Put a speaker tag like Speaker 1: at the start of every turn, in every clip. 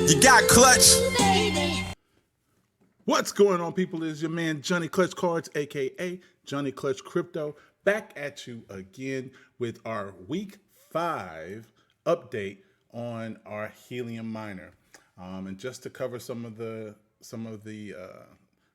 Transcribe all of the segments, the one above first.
Speaker 1: You got clutch.
Speaker 2: What's going on, people? It is your man Johnny Clutch Cards, aka Johnny Clutch Crypto, back at you again with our week 5 update on our helium miner. And just to cover some of the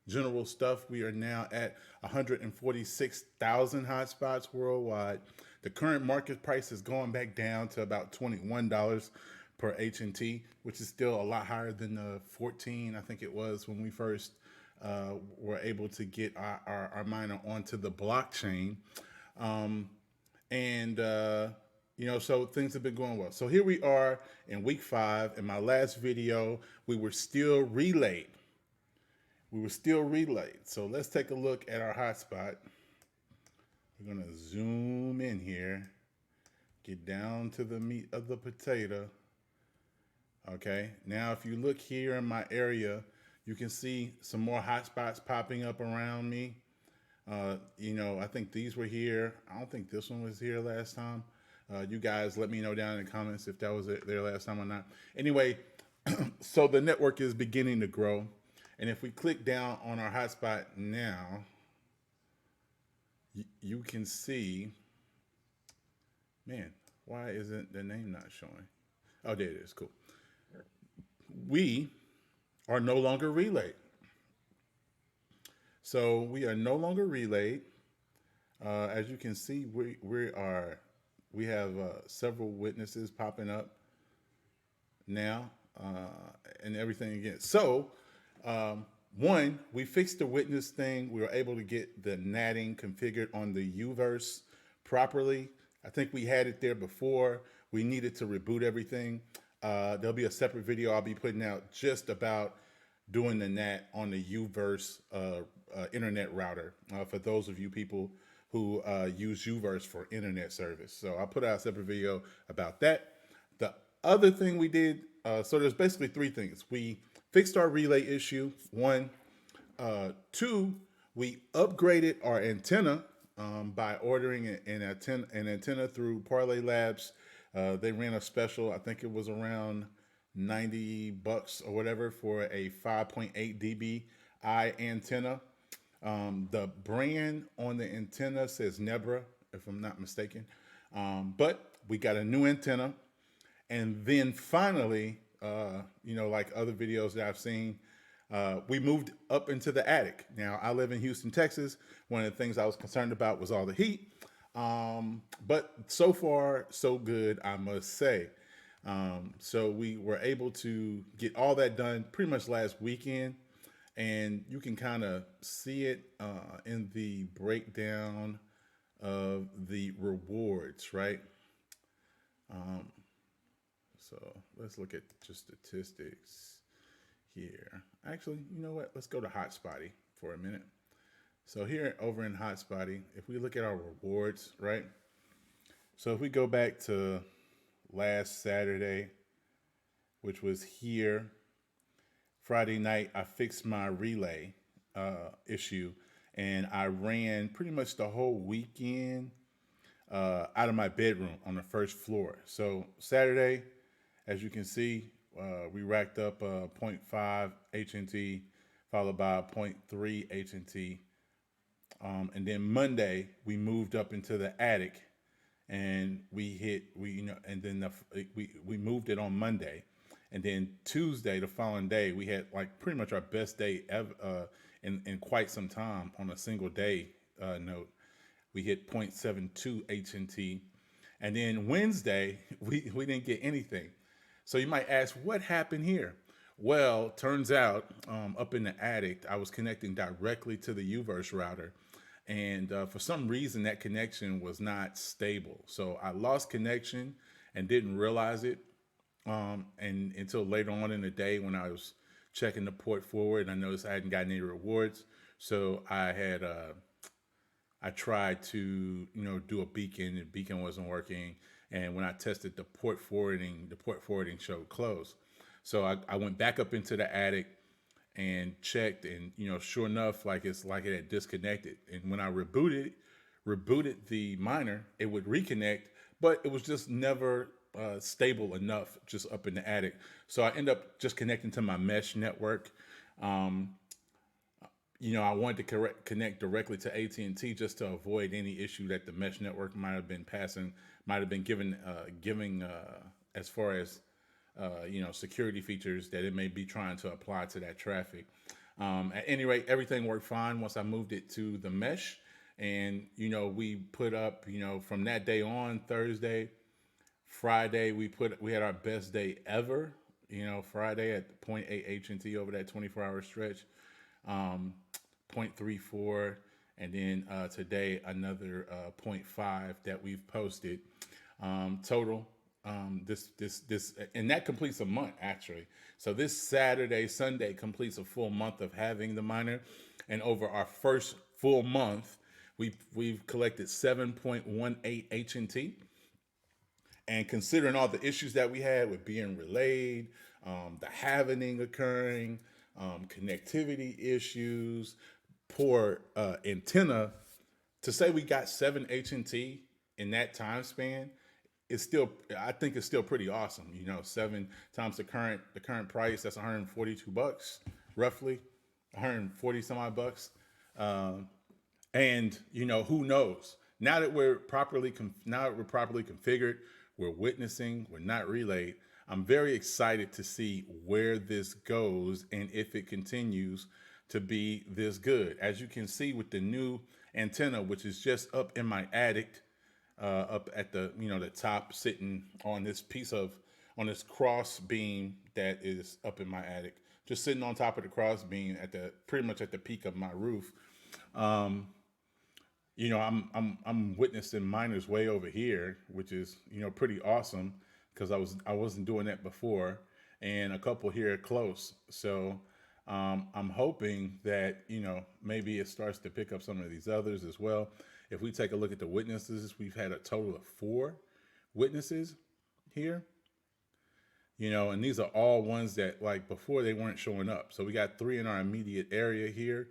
Speaker 2: general stuff, we are now at 146,000 hotspots worldwide. The current market price is going back down to about $21 per HNT, which is still a lot higher than the 14 I think it was when we first were able to get our miner onto the blockchain. So things have been going well. So here we are in week 5. In my last video, we were still relayed. So let's take a look at our hotspot. We're gonna zoom in here, get down to the meat of the potato. Okay, now if you look here in my area, you can see some more hotspots popping up around me. I think these were here. I don't think this one was here last time. You guys let me know down in the comments if that was there last time or not. Anyway, so the network is beginning to grow. And if we click down on our hotspot now, you can see, man, why isn't the name not showing? Oh, there it is, cool. We are no longer relayed. So we are no longer relayed. As you can see, we have several witnesses popping up now and everything again. So one, we fixed the witness thing. We were able to get the natting configured on the Uverse properly. I think we had it there before. We needed to reboot everything. There'll be a separate video I'll be putting out just about doing the NAT on the Uverse internet router for those of you people who use Uverse for internet service. So I'll put out a separate video about that. The other thing we did, so there's basically 3 things. We fixed our relay issue, 1. 2, we upgraded our antenna by ordering an antenna through Parlay Labs. They ran a special, I think it was around $90 or whatever for a 5.8 dBi antenna. The brand on the antenna says Nebra, if I'm not mistaken. But we got a new antenna. And then finally, like other videos that I've seen, we moved up into the attic. Now, I live in Houston, Texas. One of the things I was concerned about was all the heat. But so far, so good, I must say. So we were able to get all that done pretty much last weekend. And you can kind of see it in the breakdown of the rewards, right? So let's look at just statistics here. Actually, you know what? Let's go to Hotspotty for a minute. So here over in Hotspotty, if we look at our rewards, right? So if we go back to last Saturday, which was here, Friday night, I fixed my relay issue, and I ran pretty much the whole weekend out of my bedroom on the first floor. So Saturday, as you can see, we racked up 0.5 HNT, followed by 0.3 HNT. And then Monday, we moved up into the attic, and we moved it on Monday. And then Tuesday, the following day, we had like pretty much our best day ever in quite some time on a single day note. We hit 0.72 HNT. And then Wednesday, we didn't get anything. So you might ask, what happened here? Well, turns out up in the attic, I was connecting directly to the Uverse router. And for some reason, that connection was not stable. So I lost connection and didn't realize it. And until later on in the day when I was checking the port forward, I noticed I hadn't gotten any rewards. So I tried to, do a beacon. The beacon wasn't working. And when I tested the port forwarding showed closed. So I went back up into the attic and checked, and sure enough, it had disconnected. And when I rebooted the miner, it would reconnect, but it was just never stable enough just up in the attic. So I end up just connecting to my mesh network. Um, I wanted to connect directly to AT&T just to avoid any issue that the mesh network might have been giving as far as security features that it may be trying to apply to that traffic. At any rate, everything worked fine once I moved it to the mesh, and we put up, from that day on, Thursday, Friday, we had our best day ever. Friday at point 0.8 HNT over that 24-hour stretch, 0.34, and then today another 0.5 that we've posted. Total, this, and that completes a month actually. So this Saturday, Sunday completes a full month of having the miner, and over our first full month, we've collected 7.18 HNT. And considering all the issues that we had with being relayed, the halvening occurring, connectivity issues, poor antenna, to say we got 7 HNT in that time span, I think it's still pretty awesome. 7 times the current price, that's $142 roughly, 140 some odd bucks. And who knows? Now that we're properly configured, we're witnessing, we're not relayed. I'm very excited to see where this goes and if it continues to be this good. As you can see with the new antenna, which is just up in my attic, up at the the top, sitting on this cross beam that is up in my attic, just sitting on top of the cross beam pretty much at the peak of my roof. I'm witnessing miners way over here, which is pretty awesome, because I wasn't doing that before, and a couple here close. So I'm hoping that maybe it starts to pick up some of these others as well. If we take a look at the witnesses, we've had a total of 4 witnesses here. And these are all ones that, like, before they weren't showing up. So we got 3 in our immediate area here.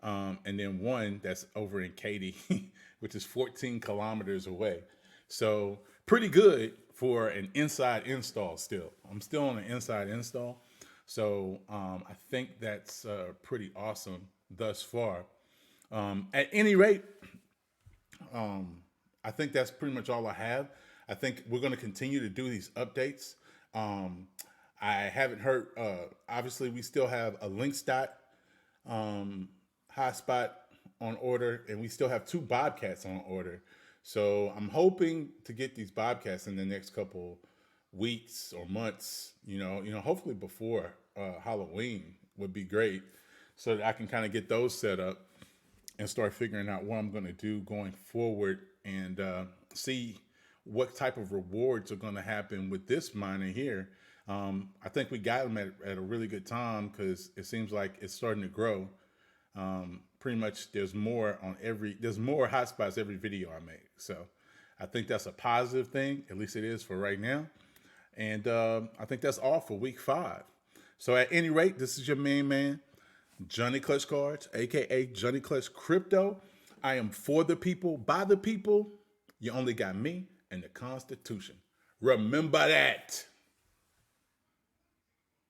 Speaker 2: And then 1 that's over in Katy, which is 14 kilometers away. So pretty good for an inside install still. I'm still on an inside install. So I think that's pretty awesome thus far. At any rate, I think that's pretty much all I have. I think we're going to continue to do these updates. I haven't heard, obviously we still have a Linksdot hotspot on order, and we still have 2 Bobcats on order. So I'm hoping to get these Bobcats in the next couple weeks or months, hopefully before Halloween would be great, so that I can kind of get those set up and start figuring out what I'm going to do going forward, and see what type of rewards are going to happen with this miner here. I think we got them at a really good time, because it seems like it's starting to grow. Pretty much there's more hotspots every video I make. So I think that's a positive thing. At least it is for right now. And I think that's all for week 5. So at any rate, this is your main man, Johnny Clutch Cards, aka Johnny Clutch Crypto. I am for the people, by the people. You only got me and the Constitution. Remember that.